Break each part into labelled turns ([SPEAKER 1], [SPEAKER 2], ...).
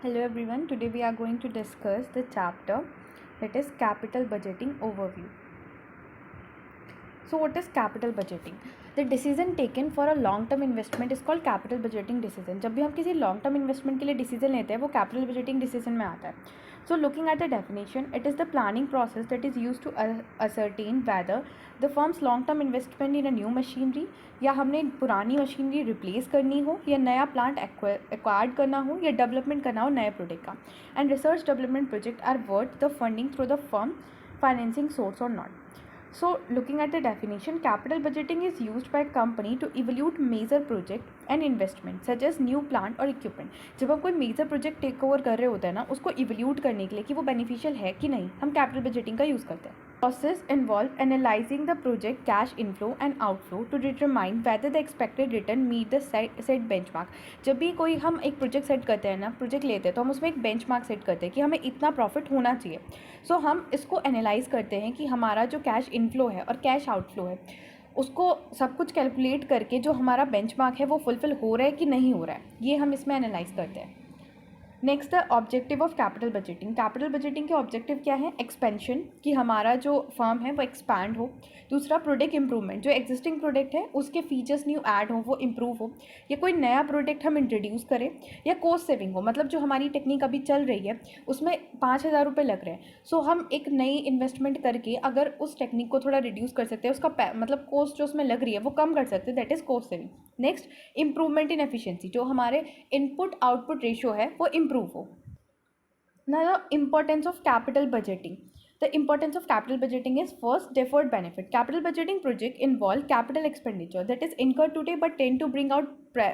[SPEAKER 1] Hello everyone, today we are going to discuss the chapter that is capital budgeting overview. So what is capital budgeting? The decision taken for a long term investment is called capital budgeting decision. जब भी हम किसी long term investment के लिए decision लेते हैं वो capital budgeting decision में आता है. So looking at the definition, it is the planning process that is used to ascertain whether the firm's long term investment in a new machinery या हमने पुरानी मशीनरी रिप्लेस करनी हो या नया प्लांट एक्वायर्ड करना हो या डेवलपमेंट करना हो नए प्रोडक्ट का. And research development project are worth the funding through the firm financing source or not. So looking at the definition, capital budgeting is used by a company to evaluate major project and investment such as new plant or equipment. जब हम कोई major project take over कर रहे होते हैं ना, उसको इवल्यूट करने के लिए कि वो बेनिफिशियल है कि नहीं, हम कैपिटल बजटिंग का यूज़ करते हैं. Process involve analyzing the project cash inflow and outflow to determine whether the expected return meet the set benchmark. जब भी कोई हम एक प्रोजेक्ट सेट करते हैं ना, प्रोजेक्ट लेते हैं तो हम उसमें एक बेंचमार्क सेट करते हैं कि हमें इतना प्रॉफिट होना चाहिए. सो हम इसको एनालाइज करते हैं कि हमारा जो कैश इनफ्लो है और कैश आउटफ्लो है उसको सब कुछ कैलकुलेट करके जो हमारा बेंचमार्क है वो फुलफिल हो रहा है कि नहीं हो रहा है, ये हम इसमें एनालाइज करते हैं. Next the objective of capital budgeting. Capital budgeting के ऑब्जेक्टिव क्या है? एक्सपेंशन, कि हमारा जो फर्म है वो एक्सपैंड हो. दूसरा प्रोडक्ट इंप्रूवमेंट, जो एग्जिस्टिंग प्रोडक्ट है उसके फीचर्स न्यू ऐड हो, वो इम्प्रूव हो, या कोई नया प्रोडक्ट हम इंट्रोड्यूस करें, या कॉस्ट सेविंग हो, मतलब जो हमारी टेक्निक अभी चल रही है उसमें 5,000 रुपये लग रहे हैं, सो हम एक नई इन्वेस्टमेंट करके अगर उस टेक्निक को थोड़ा रिड्यूस कर सकते हैं, उसका मतलब कॉस्ट जो उसमें लग रही है वो कम कर सकते हैं, that is cost saving. Next improvement in efficiency, जो हमारे इनपुट आउटपुट रेशियो है वो इम्प्रूव हो. Now the importance of capital budgeting. The importance of capital budgeting is first deferred benefit. Capital budgeting project involve capital expenditure that is incurred today but tend to bring out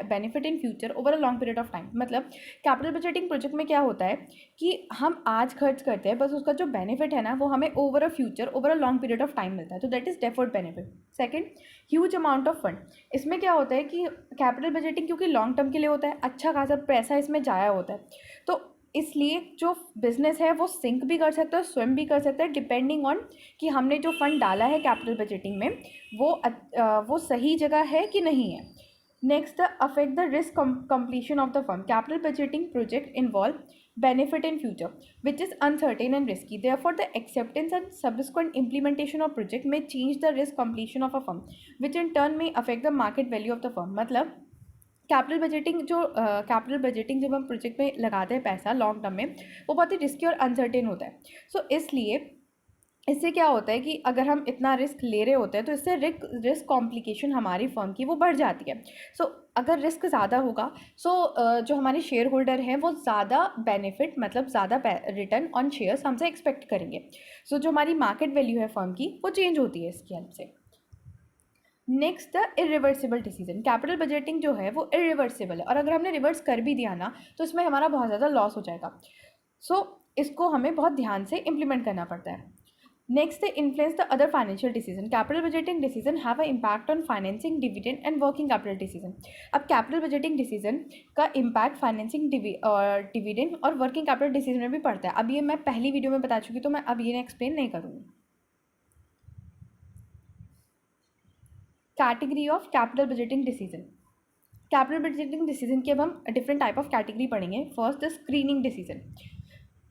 [SPEAKER 1] benefit in future over a long period of time. मतलब capital budgeting project में क्या होता है कि हम आज खर्च करते हैं, बस उसका जो benefit है ना वो हमें over a future, over a long period of time मिलता है, तो that is deferred benefit. Second, huge amount of fund. इसमें क्या होता है कि capital budgeting क्योंकि long term के लिए होता है, अच्छा खासा पैसा इसमें जाया होता है, तो इसलिए जो बिज़नेस है वो सिंक भी कर सकता है, स्विम भी कर सकता है, डिपेंडिंग ऑन कि हमने जो फंड डाला है कैपिटल बजटिंग में वो सही जगह है कि नहीं है. Next, affect the risk completion of the fund. Capital budgeting project involve benefit in future which is uncertain and risky. Therefore the acceptance and subsequent implementation of project may change the risk completion of a firm which in turn may affect the market value of the firm. मतलब capital budgeting जब हम project में लगाते हैं पैसा long term में, वो बहुत ही रिस्की और अनसर्टेन होता है. सो इसलिए इससे क्या होता है कि अगर हम इतना रिस्क ले रहे होते हैं तो इससे रिस्क कॉम्प्लिकेशन हमारी फर्म की वो बढ़ जाती है. सो अगर रिस्क ज़्यादा होगा जो हमारे शेयर होल्डर हैं वो ज़्यादा बेनिफिट मतलब ज़्यादा रिटर्न ऑन शेयर्स हमसे एक्सपेक्ट करेंगे. सो जो हमारी मार्केट वैल्यू है फर्म की वो चेंज होती है इसकी हेल्प से. Next the irreversible decision. Capital budgeting जो है वो इरिवर्सिबल है और अगर हमने रिवर्स कर भी दिया ना तो इसमें हमारा बहुत ज़्यादा लॉस हो जाएगा. सो इसको हमें बहुत ध्यान से इम्प्लीमेंट करना पड़ता है. Next the influence the other financial decision. Capital budgeting decision have a impact on financing, dividend and working capital decision. अब कैपिटल बजटिंग डिसीजन का इम्पैक्ट फाइनेंसिंग, डिविडेंड और वर्किंग कैपिटल डिसीजन में भी पड़ता है. अब ये मैं पहली वीडियो में बता चुकी, तो मैं अब ये एक्सप्लेन नहीं करूँगी. Category of capital budgeting decision. Capital budgeting decision की अब हम डिफरेंट टाइप ऑफ कैटेगरी पढ़ेंगे. First the screening decision.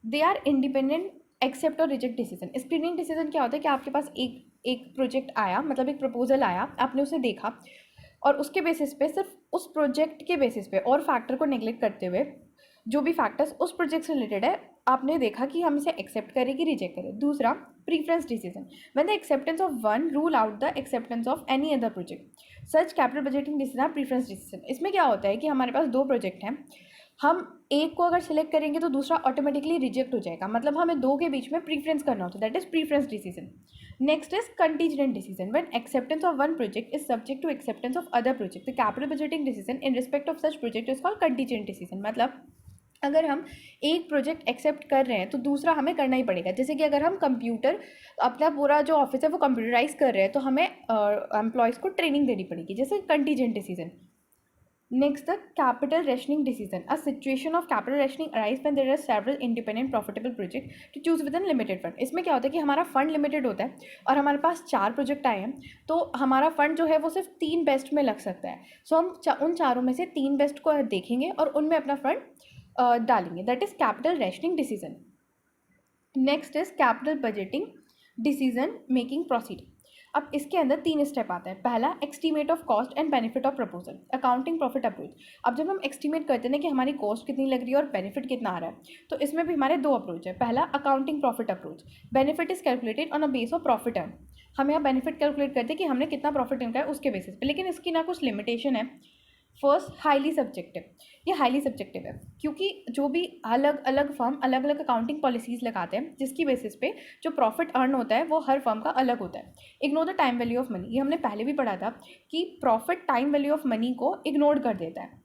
[SPEAKER 1] They are independent accept और रिजेक्ट डिसीजन. स्क्रीनिंग डिसीजन क्या होता है कि आपके पास एक प्रोजेक्ट आया, मतलब एक प्रपोजल आया, आपने उसे देखा और उसके बेसिस पे, सिर्फ उस प्रोजेक्ट के बेसिस पे और फैक्टर को नेग्लेक्ट करते हुए, जो भी फैक्टर्स उस प्रोजेक्ट से रिलेटेड है आपने देखा कि हम इसे एक्सेप्ट करें कि रिजेक्ट करें. दूसरा preference decision. When the acceptance of one rule out the acceptance of any other project, such capital budgeting decision are preference decision. इसमें क्या होता है कि हमारे पास दो प्रोजेक्ट हैं, हम एक को अगर सिलेक्ट करेंगे तो दूसरा ऑटोमेटिकली रिजेक्ट हो जाएगा, मतलब हमें दो के बीच में प्रीफरेंस करना होता है, that is preference decision. Next is contingent decision. When acceptance of one project is subject to acceptance of other project, the capital budgeting decision in respect of such project is called contingent decision. मतलब अगर हम एक project accept कर रहे हैं तो दूसरा हमें करना ही पड़ेगा. जैसे कि अगर हम कंप्यूटर, अपना पूरा जो ऑफिस है वो कंप्यूटराइज कर रहे हैं तो हमें एम्प्लॉयज़ को ट्रेनिंग देनी पड़ेगी, जैसे contingent decision. Next the capital rationing decision. A situation of capital rationing arise when there are several independent profitable project to choose within limited fund. इसमें क्या होता है कि हमारा फंड लिमिटेड होता है और हमारे पास 4 प्रोजेक्ट आए हैं, तो हमारा फंड जो है वो सिर्फ 3 बेस्ट में लग सकता है. सो हम उन चारों में से 3 बेस्ट को देखेंगे और उनमें अपना फंड डालेंगे, that is capital rationing decision. Next is capital budgeting decision making proceeding. अब इसके अंदर 3 स्टेप आता है। पहला, estimate of cost and benefit of proposal, accounting profit approach. अब जब हम एस्टीमेट करते हैं ना कि हमारी कॉस्ट कितनी लग रही है और बेनिफिट कितना आ रहा है, तो इसमें भी हमारे 2 अप्रोच है। पहला, accounting profit approach, benefit is calculated on a base of profit earn. हम यहाँ बेनिफिट कैलकुलेट करते हैं कि हमने कितना प्रॉफिट इनका है उसके बेसिस पे, लेकिन इसकी ना कुछ लिमिटेशन है। First, highly subjective. ये हाईली सब्जेक्टिव है क्योंकि जो भी अलग अलग फर्म अलग अलग अकाउंटिंग पॉलिसीज़ लगाते हैं, जिसकी बेसिस पे जो प्रॉफिट अर्न होता है वो हर फर्म का अलग होता है। Ignore the time value of money, ये हमने पहले भी पढ़ा था कि profit time value of money को इग्नोर कर देता है।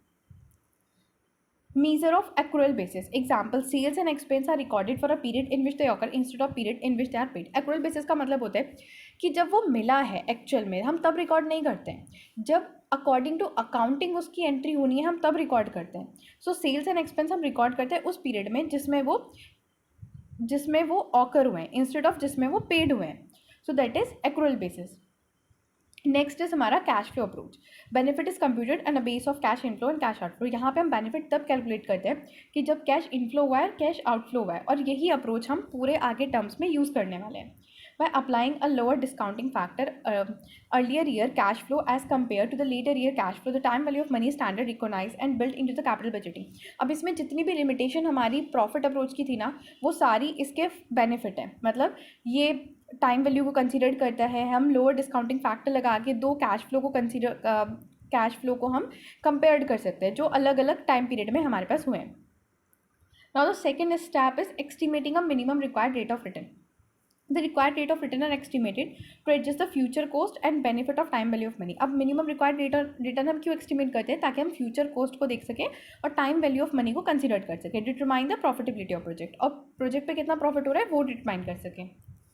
[SPEAKER 1] measure of accrual basis, example sales and expense are recorded for a period in which they occur instead of period in which they are paid। accrual basis का मतलब होता है कि जब वो मिला है एक्चुअल में, हम तब रिकॉर्ड नहीं करते हैं, जब अकॉर्डिंग टू अकाउंटिंग उसकी एंट्री होनी है हम तब रिकॉर्ड करते हैं। सो सेल्स एंड एक्सपेंस हम रिकॉर्ड करते हैं उस पीरियड में जिसमें वो ऑकर हुए हैं इंस्टेड ऑफ जिसमें वो पेड हुए हैं। So that is accrual basis. Next is हमारा cash flow approach, benefit is computed and a base of cash inflow and cash outflow. यहाँ पे हम बेनिफिट तब कैलकुलेट करते हैं कि जब कैश इनफ्लो हुआ है, कैश आउटफ्लो हुआ है, और यही अप्रोच हम पूरे आगे टर्म्स में यूज़ करने वाले हैं। By applying a lower discounting factor, earlier year cash flow as compared to the later year cash flow, the time value of money is standard recognized and built into the capital budgeting। अब इसमें जितनी भी limitation हमारी profit approach की थी ना, वो सारी इसके बेनिफिट है। मतलब ये टाइम वैल्यू को कंसीडर करता है, हम लोअर डिस्काउंटिंग फैक्टर लगा के दो कैश फ्लो को कैश फ्लो को हम कंपेयर कर सकते हैं जो अलग अलग टाइम पीरियड में हमारे पास हुए हैं। Now the second step is estimating a minimum required rate of return. The required rate of return are estimated to adjust the future cost and benefit of time value of money। अब minimum required rate return हम क्यों estimate करते हैं? ताकि हम future cost को देख सकें और टाइम वैल्यू ऑफ मनी को कंसिडर कर सकें। Determine the profitability of project, और प्रोजेक्ट पे कितना प्रॉफिट हो रहा है वो डिटरमाइन कर सकें।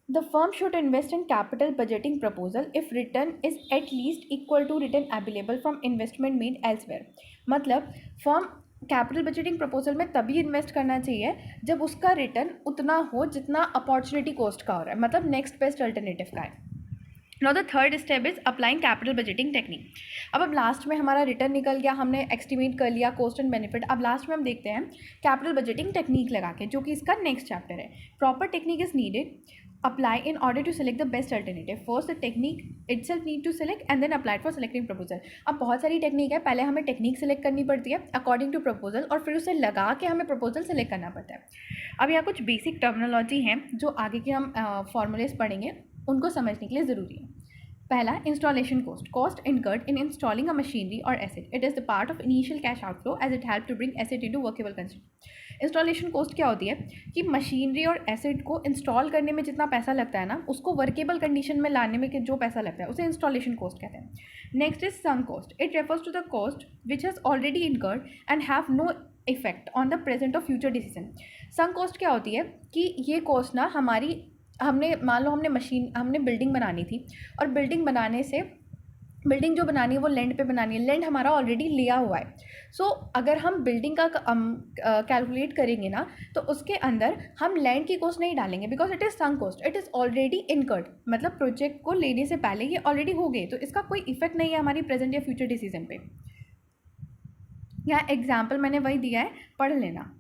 [SPEAKER 1] The firm should invest in capital budgeting proposal if return is at least equal to return available from investment made elsewhere. मतलब फर्म कैपिटल बजटिंग प्रपोजल में तभी इन्वेस्ट करना चाहिए जब उसका रिटर्न उतना हो जितना अपॉर्चुनिटी कॉस्ट का हो रहा है, मतलब नेक्स्ट बेस्ट अल्टरनेटिव का है। Now the third step is applying capital budgeting technique. अब लास्ट में हमारा रिटर्न निकल गया, हमने एस्टिमेट कर लिया कॉस्ट एंड बेनिफिट। अब लास्ट में हम देखते हैं कैपिटल बजटिंग टेक्निक लगा के, जो कि इसका नेक्स्ट चैप्टर है। Proper technique is needed apply in order to select the best alternative। first the technique itself need to select and then apply for selecting proposal। अब बहुत सारी टेक्निक है, पहले हमें टेक्निक सेलेक्ट करनी पड़ती है अकॉर्डिंग टू प्रपोजल, और फिर उसे लगा के हमें प्रपोजल सेलेक्ट करना पड़ता है। अब यहाँ कुछ बेसिक टर्मिनोलॉजी हैं जो आगे के हम फॉर्मूलेज पढ़ेंगे, उनको समझने के लिए ज़रूरी है। पहला, installation cost, cost incurred in installing a machinery और asset, it is the part of initial cash outflow as it help to bring asset into workable condition. Installation cost क्या होती है कि मशीनरी और एसेट को इंस्टॉल करने में जितना पैसा लगता है ना, उसको वर्केबल कंडीशन में लाने में जो पैसा लगता है उसे इंस्टॉलेशन कॉस्ट कहते हैं। Next is sunk cost, it refers to the cost which has already incurred and have no effect on the present और फ्यूचर डिसीजन। संक कॉस्ट क्या होती है कि ये कॉस्ट ना हमारी, मान लो हमने बिल्डिंग बनानी थी, और बिल्डिंग जो बनानी है वो लैंड पे बनानी है, लैंड हमारा ऑलरेडी लिया हुआ है। सो अगर हम बिल्डिंग का कैलकुलेट करेंगे ना, तो उसके अंदर हम लैंड की कॉस्ट नहीं डालेंगे, because it is sunk cost, it is already incurred. मतलब प्रोजेक्ट को लेने से पहले ये ऑलरेडी हो गए, तो इसका कोई इफेक्ट नहीं है हमारी प्रेजेंट या फ्यूचर डिसीजन पे। यहाँ एग्जाम्पल मैंने वही दिया है, पढ़ लेना।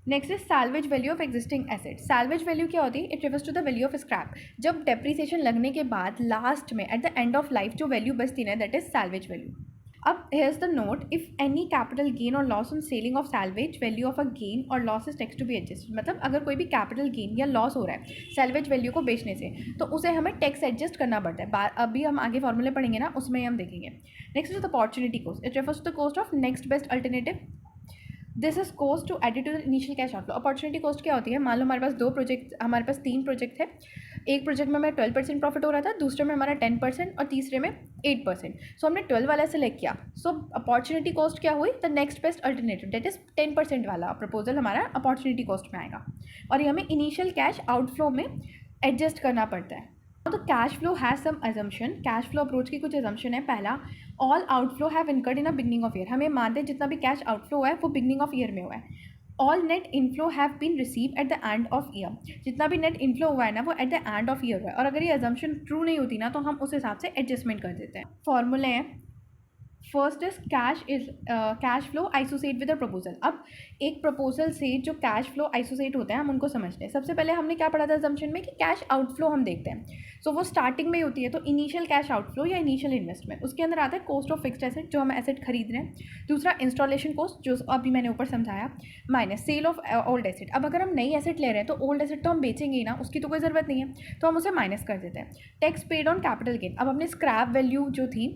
[SPEAKER 1] Next is salvage value of existing asset. Salvage value क्या होती है? It refers to the value of scrap. जब डेप्रिसिएशन लगने के बाद लास्ट में at the end of life जो वैल्यू बचती है, दैट इज सैल्वेज वैल्यू। अब here's the note, if any capital gain और loss on selling of salvage, value of a gain और loss is taxed to be adjust. मतलब अगर कोई भी कैपिटल गेन या लॉस हो रहा है सैल्वेज वैल्यू को बेचने से, तो उसे हमें टैक्स एडजस्ट करना पड़ता है। अभी हम आगे फॉर्मूले पढ़ेंगे ना, उसमें हम देखेंगे। Next is the opportunity cost, it refers to the cost of next best alternative. This is cost to added to the initial cash outflow. Opportunity cost क्या होती है? मान लो हमारे पास 3 प्रोजेक्ट है। एक प्रोजेक्ट में हमें 12% प्रॉफिट हो रहा था, दूसरे में हमारा 10% और तीसरे में 8%। सो हमने 12 वाला सेलेक्ट किया। सो अपॉर्चुनिटी कॉस्ट क्या हुई? The next best alternative, that is 10% वाला प्रपोजल हमारा अपॉर्चुनिटी कॉस्ट में आएगा, और ये हमें इनिशियल कैश आउटफ्लो में एडजस्ट करना पड़ता है। तो cash flow has some assumption, cash flow approach की कुछ अजम्पशन है। पहला, all outflow have incurred in a beginning of year. हमें मानते हैं जितना भी कैश आउटफ्लो हुआ है वो बिगनिंग ऑफ ईयर में हुआ है। All net inflow have been receive at the end of year. जितना भी नेट इनफ्लो हुआ है ना, वो at the end of year हुआ है, और अगर ये अजम्पशन ट्रू नहीं होती ना, तो हम उस हिसाब से एडजस्टमेंट कर देते हैं। फॉर्मूले हैं first is cash flow associated with a proposal. अब एक प्रपोजल से जो कैश फ्लो आइसोसिएट होते हैं हम उनको समझते हैं। सबसे पहले हमने क्या पढ़ा था असम्पशन में कि कैश आउटफ्लो हम देखते हैं। सो वो स्टार्टिंग में ही होती है, तो इनिशियल कैश आउटफ्लो या इनिशियल इन्वेस्टमेंट, उसके अंदर आता है कॉस्ट ऑफ फिक्स्ड एसेट जो हम एसेट खरीद रहे हैं, दूसरा इंस्टॉलेशन कॉस्ट जो अभी मैंने ऊपर समझाया, minus cell of old asset. अब अगर हम नई एसेट ले रहे हैं तो ओल्ड एसेट तो हम बेचेंगे ही ना, उसकी तो कोई ज़रूरत नहीं है, तो हम उसे माइनस कर देते हैं। Tax paid on capital gain. अब हमने स्क्रैप वैल्यू जो थी,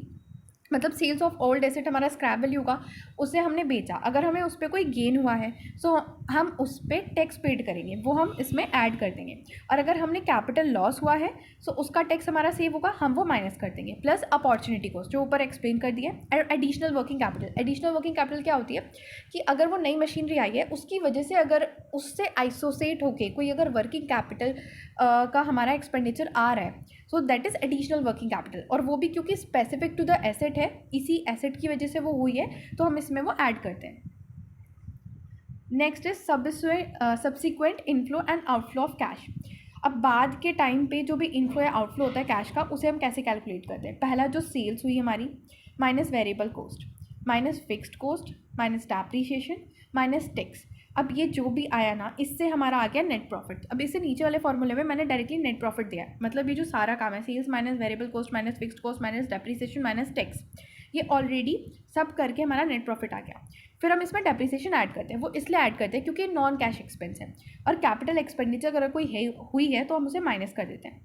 [SPEAKER 1] मतलब सेल्स ऑफ ओल्ड एसेट हमारा स्क्रैप वैल्यू का, उसे हमने बेचा, अगर हमें उस पर कोई गेन हुआ है सो हम उस पर टैक्स पेड करेंगे, वो हम इसमें ऐड कर देंगे। और अगर हमने कैपिटल लॉस हुआ है सो उसका टैक्स हमारा सेव होगा, हम वो माइनस कर देंगे। प्लस अपॉर्चुनिटी कॉस्ट जो ऊपर एक्सप्लेन कर दिया है। Additional working capital. Additional working capital क्या होती है कि अगर वो नई मशीनरी आई है उसकी वजह से अगर उससे आइसोसेट होके कोई अगर वर्किंग कैपिटल का हमारा एक्सपेंडिचर आ रहा है, so that is additional working capital, और वो भी क्योंकि स्पेसिफिक टू द एसेट है, इसी एसेट की वजह से वो हुई है, तो हम इसमें वो ऐड करते हैं। Next is subsequent inflow and outflow of cash. अब बाद के टाइम पे जो भी इनफ्लो या आउटफ्लो होता है कैश का, उसे हम कैसे कैलकुलेट करते हैं। पहला जो सेल्स हुई हमारी, minus variable cost, minus fixed cost, minus depreciation, minus tax. अब ये जो भी आया ना, इससे हमारा आ गया नेट प्रॉफिट। अब इससे नीचे वाले फॉर्मूले में मैंने डायरेक्टली नेट प्रॉफिट दिया है, मतलब ये जो सारा काम है, sales minus variable cost minus fixed cost minus depreciation minus tax, ये ऑलरेडी सब करके हमारा नेट प्रॉफिट आ गया। फिर हम इसमें डेप्रिसिएशन ऐड करते हैं, वो इसलिए ऐड करते हैं क्योंकि नॉन कैश एक्सपेंस है, और कैपिटल एक्सपेंडिचर अगर कोई हुई है तो हम उसे माइनस कर देते हैं।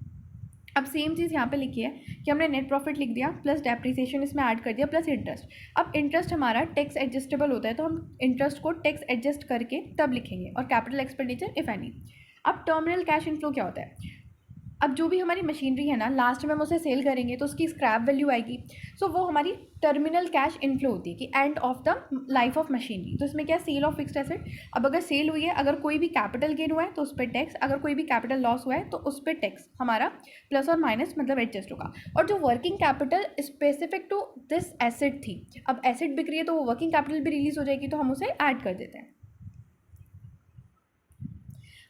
[SPEAKER 1] अब सेम चीज़ यहाँ पे लिखी है कि हमने नेट प्रॉफिट लिख दिया, प्लस डेप्रिसिएशन इसमें ऐड कर दिया, प्लस इंटरेस्ट। अब इंटरेस्ट हमारा टैक्स एडजस्टेबल होता है, तो हम इंटरेस्ट को टैक्स एडजस्ट करके तब लिखेंगे, और कैपिटल एक्सपेंडिचर इफ एनी। अब टर्मिनल कैश इनफ्लो क्या होता है। अब जो भी हमारी मशीनरी है ना, लास्ट में हम उसे सेल करेंगे तो उसकी स्क्रैप वैल्यू आएगी, सो वो हमारी टर्मिनल कैश इनफ्लो होती है कि end of the life of machinery. तो इसमें क्या है, सेल ऑफ फिक्स्ड एसेट। अब अगर सेल हुई है, अगर कोई भी कैपिटल गेन हुआ है तो उस पर टैक्स, अगर कोई भी कैपिटल लॉस हुआ है तो उस पर टैक्स हमारा प्लस और माइनस मतलब एडजस्ट होगा। और जो working capital specific to this asset थी, अब एसेट बिक रही है तो वो वर्किंग कैपिटल भी रिलीज हो जाएगी, तो हम उसे ऐड कर देते हैं।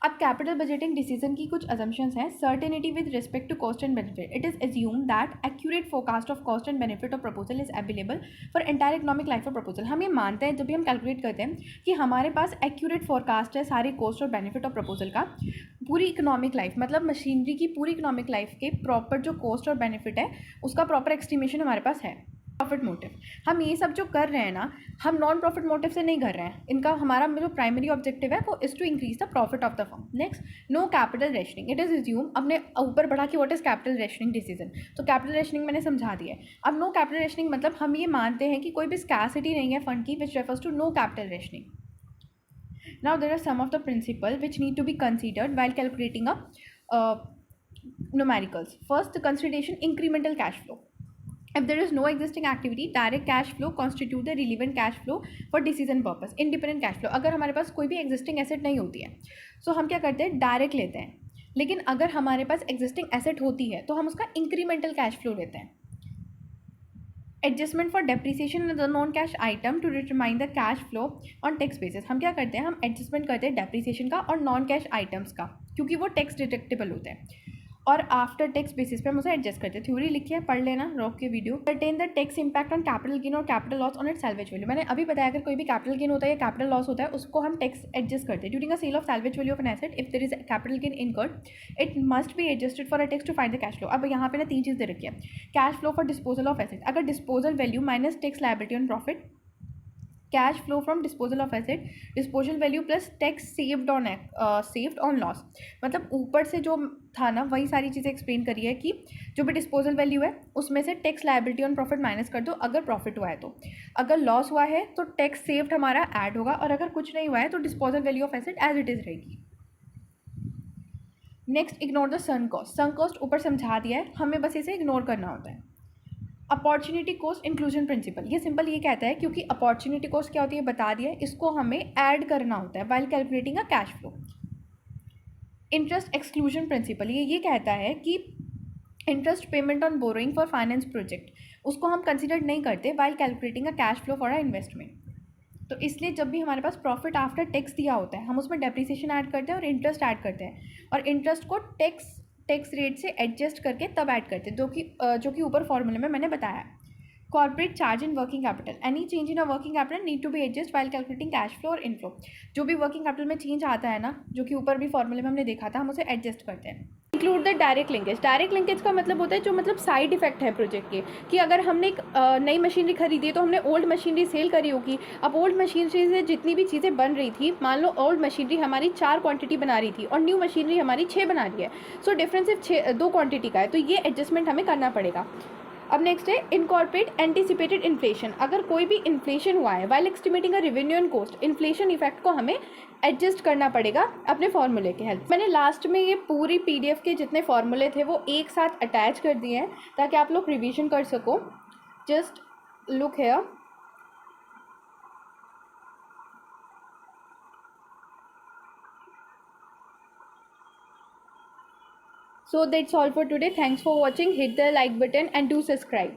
[SPEAKER 1] अब कैपिटल बजटिंग डिसीजन की कुछ अजम्पशंस हैं। Certainty with respect to cost and benefit. It is assume that accurate forecast of cost and benefit of proposal is available for entire economic life of proposal. हम ये मानते हैं जब भी हम कैलकुलेट करते हैं कि हमारे पास एक्यूरेट फोरकास्ट है सारे कॉस्ट और बेनिफिट ऑफ प्रपोजल का, पूरी इकोनॉमिक लाइफ, मतलब मशीनरी की पूरी इकोनॉमिक लाइफ के प्रॉपर जो कॉस्ट और बेनिफिट है उसका प्रॉपर एस्टिमेशन हमारे पास है। प्रॉफिट मोटिव, हम ये सब जो कर रहे हैं ना, हम नॉन प्रॉफिट मोटिव से नहीं कर रहे हैं, इनका हमारा जो प्राइमरी ऑब्जेक्टिव है वो is to increase the profit of the firm. Next, no capital rationing. It is assume, हमने ऊपर बढ़ा कि what is capital rationing decision, तो कैपिटल रेशनिंग मैंने समझा दिया है। अब नो कैपिटल रेशनिंग मतलब हम ये मानते हैं कि कोई भी स्कैसिटी नहीं है फंड की, which refers to no capital rationing. Now there are some of the principles which need to be considered while calculating a numericals. First, the consideration incremental cash flow. If there is no existing activity, direct cash flow constitute the relevant cash flow for decision purpose. Independent cash flow, अगर हमारे पास कोई भी existing asset नहीं होती है so हम क्या करते हैं, डायरेक्ट लेते हैं। लेकिन अगर हमारे पास existing asset होती है तो हम उसका incremental cash flow लेते हैं। Adjustment for depreciation the non cash item to determine the cash flow on tax basis. हम क्या करते हैं, हम एडजस्टमेंट करते हैं डेप्रिसिएशन का और नॉन कैश आइटम्स का, क्योंकि वो टैक्स डिडक्टेबल होते हैं, और आफ्टर टैक्स बेसिस पे हम उसे एडजस्ट करते हैं। थ्योरी लिखी है, पढ़ लेना, रोक के video. Certain the tax impact on capital gain और capital loss on it salvage value. मैंने अभी बताया अगर कोई भी कैपिटल गेन होता है या कैपिटल लॉस होता है उसको हम टैक्स एडजस्ट करते हैं। During a sale of salvage value of an asset, if there is capital gain incurred it must be adjusted for a tax to find the cash flow. अब यहाँ पे ना 3 चीज़ दे रखी है। Cash flow for disposal of asset, अगर disposal value minus tax liability on profit, cash flow from disposal of asset, disposal value plus tax saved on loss. मतलब ऊपर से जो था ना वही सारी चीज़ें एक्सप्लेन करी है कि जो भी डिस्पोजल वैल्यू है उसमें से tax liability on profit minus कर दो अगर प्रॉफिट हुआ है तो, अगर लॉस हुआ है तो टैक्स सेव्ड हमारा ऐड होगा, और अगर कुछ नहीं हुआ है तो disposal value of asset as it is रहेगी। Next, ignore the sunk cost. Sunk cost ऊपर समझा दिया है, हमें बस इसे इग्नोर करना होता है। अपॉर्चुनिटी कॉस्ट इंक्लूजन प्रिंसिपल, ये सिंपल ये कहता है क्योंकि अपॉर्चुनिटी कॉस्ट क्या होती है बता दिया है, इसको हमें ऐड करना होता है while calculating a cash flow. Interest exclusion principle ये कहता है कि interest payment on borrowing for finance project उसको हम कंसिडर नहीं करते while calculating a cash flow for a investment. तो इसलिए जब भी हमारे पास प्रॉफिट आफ्टर टैक्स दिया होता है हम उसमें डेप्रिसिएशन ऐड करते हैं और इंटरेस्ट ऐड करते हैं, और इंटरेस्ट को टैक्स रेट से एडजस्ट करके तब ऐड करते हैं, जो कि ऊपर फॉर्मूले में मैंने बताया। Corporate charge in working capital, any change in a working capital need to be adjust while calculating cash flow और इनफ्लो। जो भी वर्किंग कैपिटल में चेंज आता है ना, जो कि ऊपर भी फॉर्मूले में हमने देखा था, हम उसे एडजस्ट करते हैं। Include the direct linkage, direct linkage का मतलब होता है जो मतलब साइड इफेक्ट है प्रोजेक्ट के, कि अगर हमने एक नई मशीनरी खरीदी है तो हमने ओल्ड मशीनरी सेल करी होगी। अब ओल्ड मशीनरी से जितनी भी चीज़ें बन रही थी, मान लो ओल्ड मशीनरी हमारी 4 क्वांटिटी बना रही थी और न्यू मशीनरी हमारी 6 बना रही है, सो डिफरेंस सिर्फ 2 क्वांटिटी का है, तो ये एडजस्टमेंट हमें करना पड़ेगा। अब नेक्स्ट है इनकॉर्पोरेट एंटिसिपेटेड इन्फ्लेशन, अगर कोई भी इन्फ्लेशन हुआ है while estimating a revenue and cost, inflation effect को हमें एडजस्ट करना पड़ेगा अपने फॉर्मूले के हेल्प। मैंने लास्ट में ये पूरी पीडीएफ के जितने फॉर्मूले थे वो एक साथ अटैच कर दिए हैं ताकि आप लोग रिवीजन कर सको। Just look here. So that's all for today. Thanks for watching. Hit the like button and do subscribe.